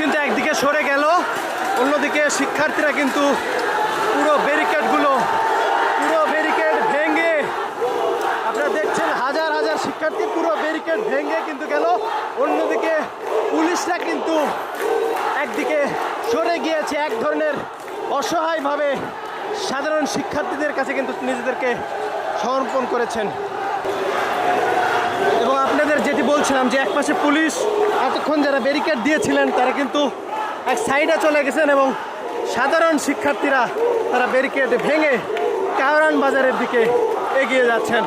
কিন্তু একদিকে সরে গেল, অন্যদিকে শিক্ষার্থীরা কিন্তু পুরো ব্যারিকেড ভেঙে, আপনারা দেখছেন হাজার হাজার শিক্ষার্থী পুরো ব্যারিকেড ভেঙে কিন্তু গেল। অন্যদিকে পুলিশরা কিন্তু একদিকে সরে গিয়েছে, এক ধরনের অসহায়ভাবে সাধারণ শিক্ষার্থীদের কাছে কিন্তু নিজেদেরকে সমর্পণ করেছেন। এবং আপনাদের যেটি বলছিলাম যে একপাশে পুলিশ এতক্ষণ যারা ব্যারিকেড দিয়েছিলেন তারা কিন্তু এক সাইডে চলে গেছেন এবং সাধারণ শিক্ষার্থীরা তারা ব্যারিকেড ভেঙে কারওয়ান বাজারের দিকে এগিয়ে যাচ্ছেন।